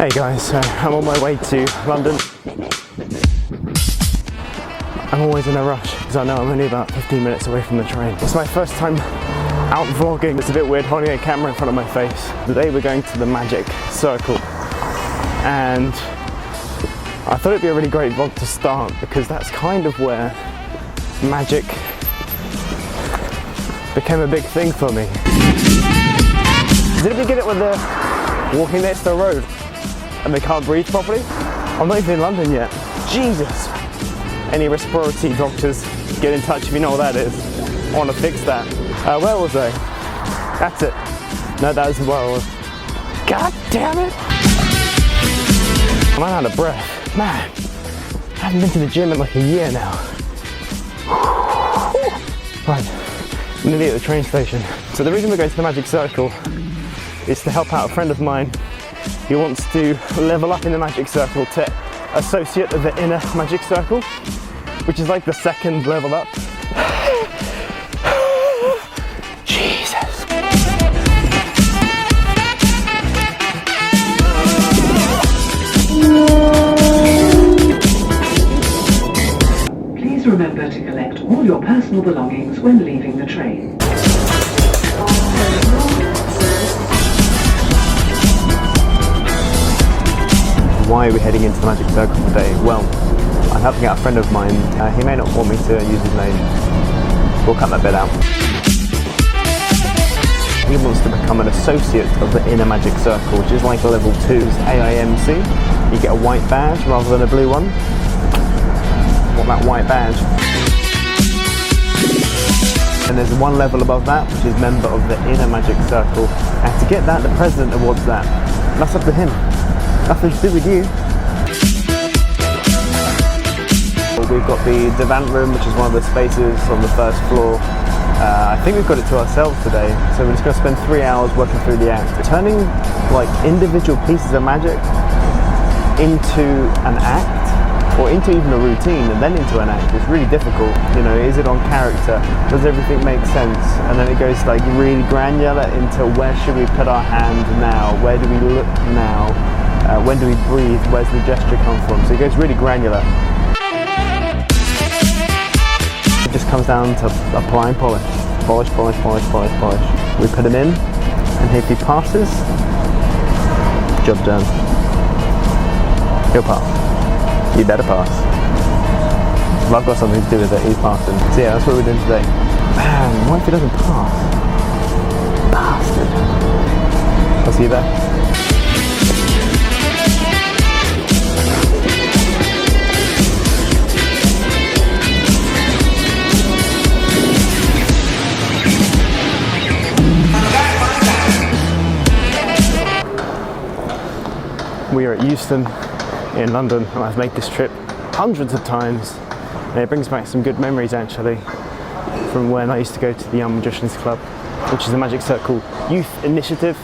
Hey guys, so I'm on my way to London. I'm always in a rush because I know I'm only about 15 minutes away from the train. It's my first time out vlogging. It's a bit weird holding a camera in front of my face. Today we're going to the Magic Circle, and I thought it'd be a really great vlog to start because that's kind of where magic became a big thing for me. Did it begin it when they're walking next to the road and they can't breathe properly? I'm not even in London yet. Jesus! Any respiratory doctors, get in touch if you know what that is. I want to fix that. Where was I? That's it. No, that isn't where I was. God damn it! I'm out of breath. Man, I haven't been to the gym in like a year now. Right, I'm nearly at the train station. So the reason we're going to the Magic Circle is to help out a friend of mine who wants to level up in the Magic Circle to associate of the inner Magic Circle, which is like the second level up. Jesus. Please remember to collect all your personal belongings when leaving the train. Why are we heading into the Magic Circle today? Well, I'm helping out a friend of mine. He may not want me to use his name. We'll cut that bit out. He wants to become an associate of the inner Magic Circle, which is like a level 2's AIMC. You get a white badge rather than a blue one. I want that white badge. And there's one level above that, which is member of the inner Magic Circle. And to get that, the president awards that. And that's up to him. Nothing to do with you. We've got the divan room, which is one of the spaces on the first floor. I think we've got it to ourselves today, so we're just going to spend 3 hours working through the act. Turning like individual pieces of magic into an act, or into even a routine and then into an act is really difficult. You know, is it on character? Does everything make sense? And then it goes like really granular into where should we put our hand now? Where do we look now? When do we breathe? Where's the gesture come from? So it goes really granular. It just comes down to apply and polish. Polish, polish, polish, polish, polish. We put him in, and if he passes, job done. He'll pass. You better pass. If I've got something to do with it, he's passing. So yeah, that's what we're doing today. Man, what if he doesn't pass? Bastard. I'll see you there. We are at Euston in London, and I've made this trip hundreds of times, and it brings back some good memories actually from when I used to go to the Young Magicians Club, which is a Magic Circle youth initiative.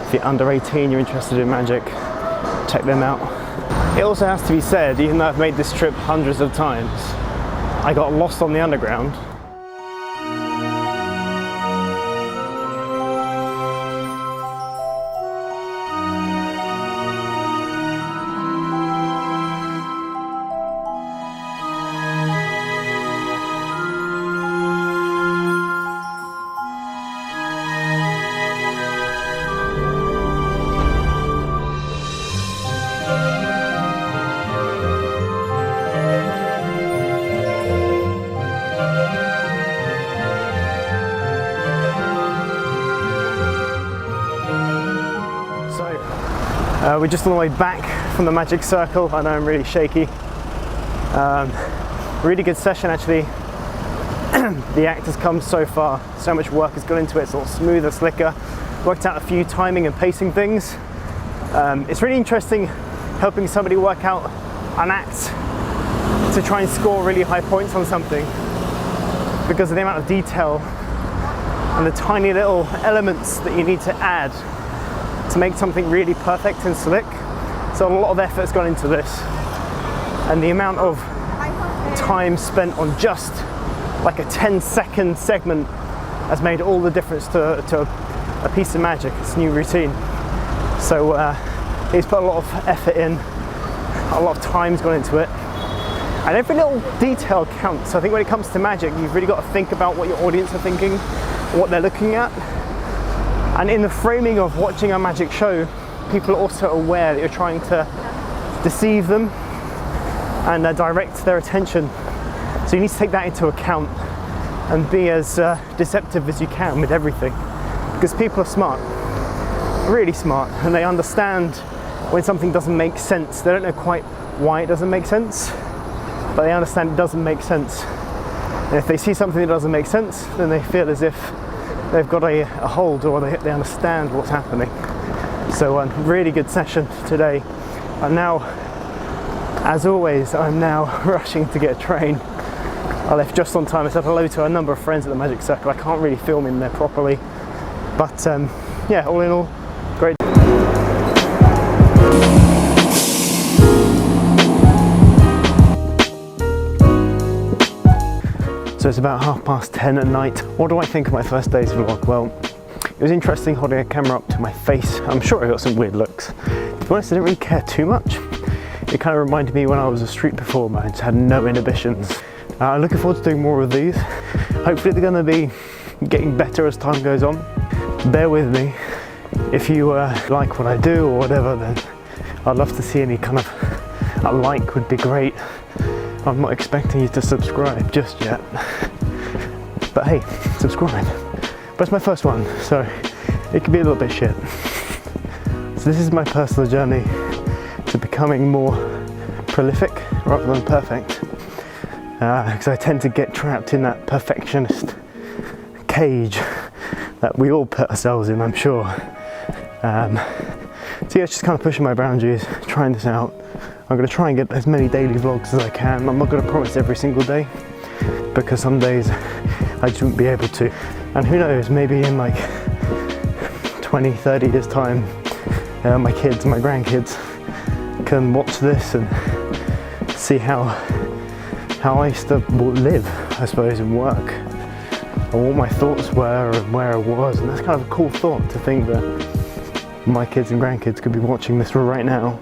If you're under 18, you're interested in magic, check them out. It also has to be said, even though I've made this trip hundreds of times, I got lost on the underground. We're just on the way back from the Magic Circle. I know I'm really shaky. Really good session actually. The act has come so far. So much work has gone into it. It's a lot smoother, slicker. Worked out a few timing and pacing things. It's really interesting helping somebody work out an act to try and score really high points on something because of the amount of detail and the tiny little elements that you need to add to make something really perfect and slick. So a lot of effort has gone into this, and the amount of time spent on just like a 10-second segment has made all the difference to a piece of magic. It's a new routine. So He's put a lot of effort in, a lot of time's gone into it. And every little detail counts. I think when it comes to magic, you've really got to think about what your audience are thinking, what they're looking at. And in the framing of watching a magic show, people are also aware that you're trying to deceive them and direct their attention. So you need to take that into account and be as deceptive as you can with everything. Because people are smart, really smart, and they understand when something doesn't make sense. They don't know quite why it doesn't make sense, but they understand it doesn't make sense. And if they see something that doesn't make sense, then they feel as if they've got a hold, or they understand what's happening. So really good session today. And now, as always, I'm now rushing to get a train. I left just on time. I said hello to a number of friends at the Magic Circle. I can't really film in there properly, but yeah, all in all, great. So it's about 10:30 at night. What do I think of my first day's vlog? Well, it was interesting holding a camera up to my face. I'm sure I got some weird looks. To be honest, I didn't really care too much. It kind of reminded me when I was a street performer. I just had no inhibitions. I'm looking forward to doing more of these. Hopefully they're going to be getting better as time goes on. Bear with me. If you like what I do or whatever, then I'd love to see any kind of a like would be great. I'm not expecting you to subscribe just yet, but hey, subscribe. But it's my first one, so it could be a little bit shit. So this is my personal journey to becoming more prolific rather than perfect, because I tend to get trapped in that perfectionist cage that we all put ourselves in, I'm sure. So yeah, just kind of pushing my boundaries, trying this out. I'm going to try and get as many daily vlogs as I can. I'm not going to promise every single day, because some days I just wouldn't be able to. And who knows, maybe in like 20, 30 years time, my kids, my grandkids can watch this and see how I used to live, I suppose, and work, and what my thoughts were and where I was. And that's kind of a cool thought, to think that my kids and grandkids could be watching this right now.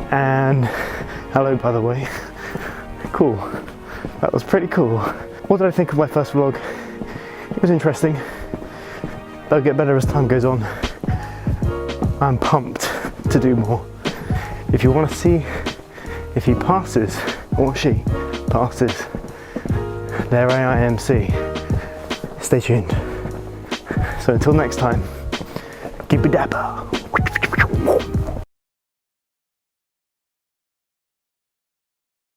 And hello, by the way. Cool. That was pretty cool. What did I think of my first vlog? It was interesting. They'll get better as time goes on. I'm pumped to do more. If you want to see if he passes, or she passes, their AIMC, stay tuned. So until next time, keep it dapper.